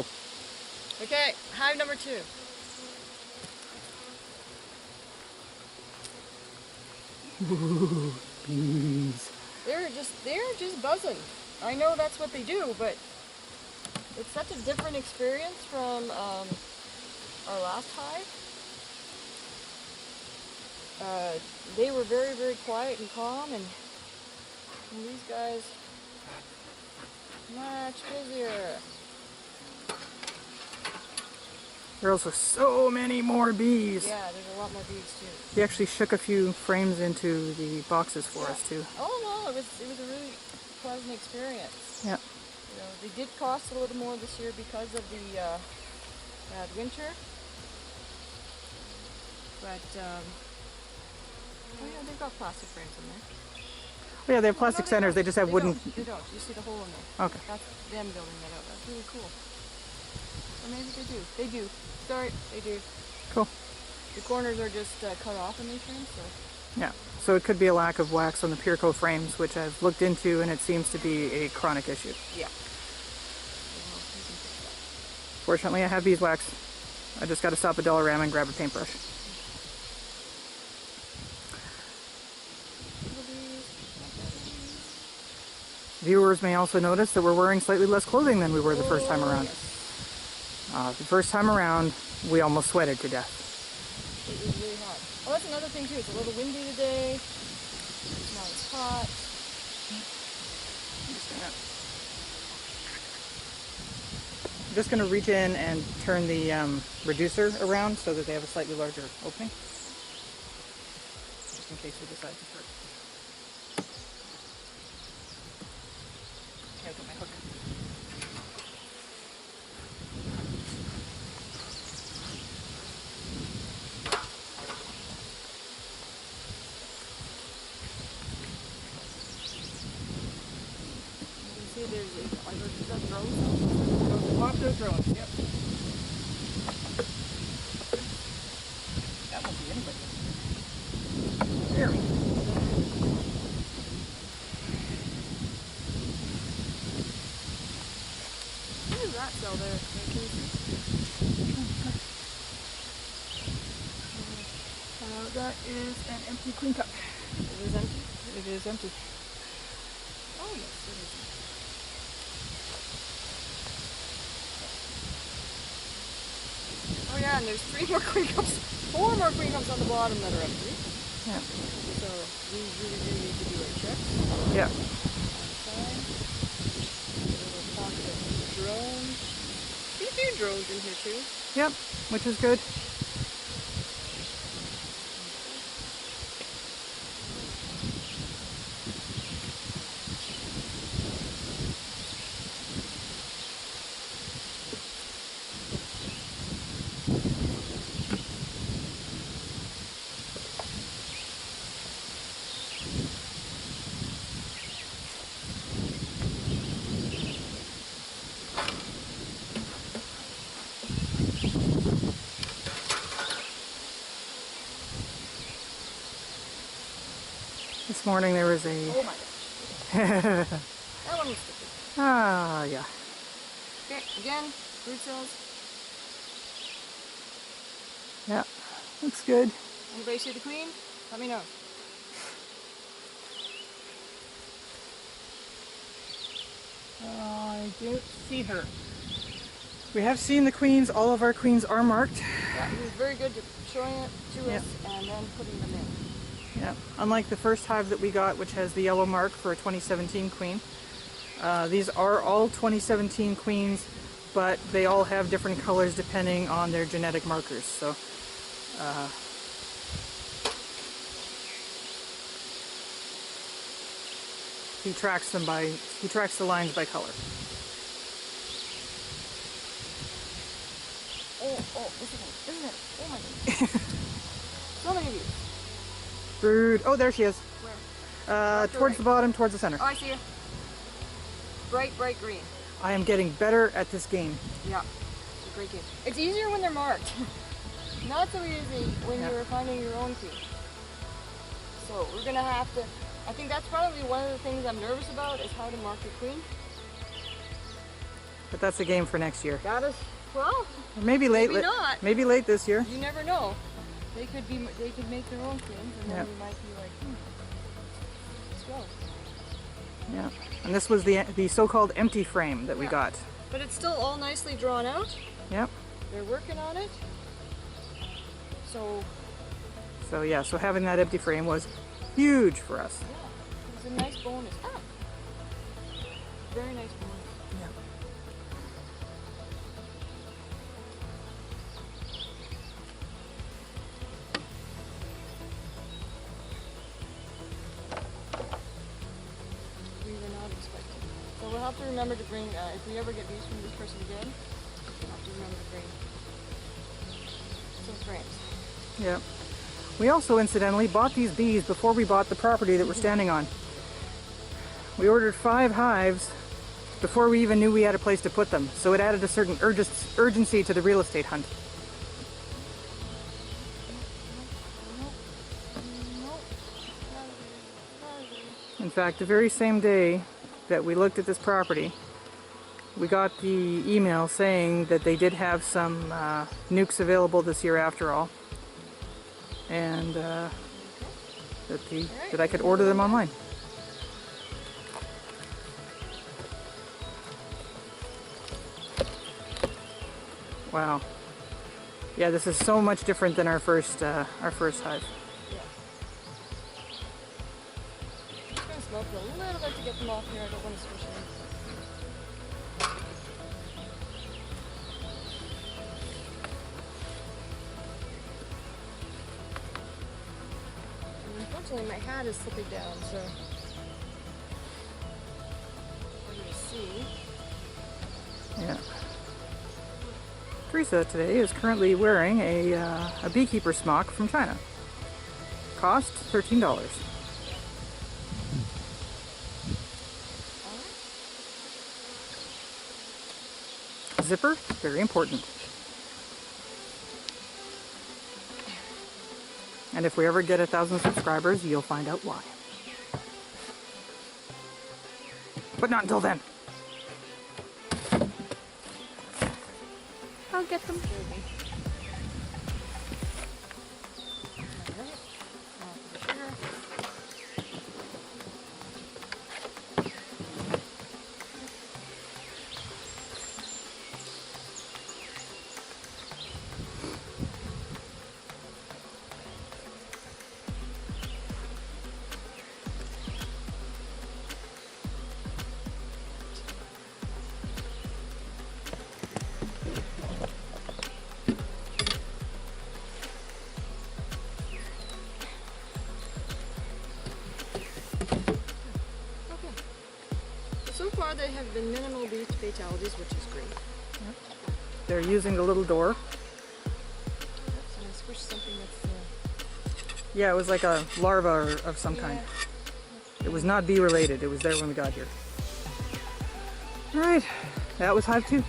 Go. Okay, hive number 2. Ooh, bees. They're just buzzing. I know that's what they do, but it's such a different experience from our last hive. They were very, very quiet and calm, and these guys much busier. There are also so many more bees. Yeah, there's a lot more bees too. He actually shook a few frames into the boxes for us too. Oh no, it was a really pleasant experience. Yeah. You know, they did cost a little more this year because of the bad winter. But oh yeah, they've got plastic frames in there. Oh yeah, they have plastic centers. They just have wooden. They don't. You see the hole in there. Okay. That's them building that out. That's really cool. Or maybe they do. They do. Sorry, they do. Cool. The corners are just cut off in these frames, so. Yeah. So it could be a lack of wax on the Purco frames, which I've looked into, and it seems to be a chronic issue. Yeah. Fortunately, I have beeswax. I just got to stop at Dollarama and grab a paintbrush. Viewers may also notice that we're wearing slightly less clothing than we were the first time around. Yes. The first time around, we almost sweated to death. It was really hot. Oh, that's another thing too. It's a little windy today. Now it's hot. I'm just going to reach in and turn the reducer around so that they have a slightly larger opening. Just in case we decide to start. Okay, I'll get my hook. You can see there's that drone. Pop those drones, yep. That won't be anybody. There we go. What is that cell there? That is an empty queen cup. It is empty? It is empty. Oh yes, it is. Oh yeah, and there's 3 more queen cups, 4 more queen cups on the bottom that are empty. Yeah. So we really do need to do our checks. Yeah. Outside. A little pocket of drones. See a few drones in here too. Yep, which is good. This morning there was a... Oh my gosh. That one was sticky. Ah, yeah. Okay, again, root cells. Yeah, looks good. Anybody see the queen? Let me know. I don't see her. We have seen the queens. All of our queens are marked. Yeah, he was very good at showing it to us and then putting them in. Yeah, unlike the first hive that we got, which has the yellow mark for a 2017 queen. These are all 2017 queens, but they all have different colors depending on their genetic markers. So, he tracks the lines by color. Oh, isn't it? Oh my goodness. So many of you. Brood. Oh, there she is. Where? Towards the bottom, towards the center. Oh, I see you. Bright, bright green. I am getting better at this game. Yeah, it's a great game. It's easier when they're marked. Not so easy when you're finding your own queen. So we're gonna have to, I think that's probably one of the things I'm nervous about is how to mark your queen. But that's a game for next year. That is, well, Or maybe late. maybe not. Maybe late this year. You never know. They could make their own queens, and then Yeah. we might be like, let's go. Yeah. And this was the so-called empty frame that we Yeah. got. But it's still all nicely drawn out. Yep. They're working on it. So, So yeah, so having that empty frame was huge for us. yeah, it was a nice bonus. Ah! Very nice bonus. Yeah. We were not expecting. So we'll have to remember to bring, if we ever get bees from this person again, we'll have to remember to bring some frames. Yeah. We also incidentally bought these bees before we bought the property that we're standing on. We ordered 5 hives before we even knew we had a place to put them, so it added a certain urgency to the real estate hunt. In fact, the very same day that we looked at this property, we got the email saying that they did have some nukes available this year after all, and that I could order them online. Wow. Yeah, this is so much different than our first hive. Yeah. I'm just gonna smoke it a little bit to get them off here. I don't want to squish them. And unfortunately, my hat is slipping down, so we're gonna see. Yeah. Teresa today is currently wearing a beekeeper smock from China. Cost $13. Zipper, very important. And if we ever get 1,000 subscribers, you'll find out why. But not until then. I'll get them. Alright. So far, there have been minimal bee fatalities, which is great. They're using the little door. Oops, and I squished something that's. Yeah, it was like a larva of some kind. It was not bee related. It was there when we got here. All right, that was hive 2.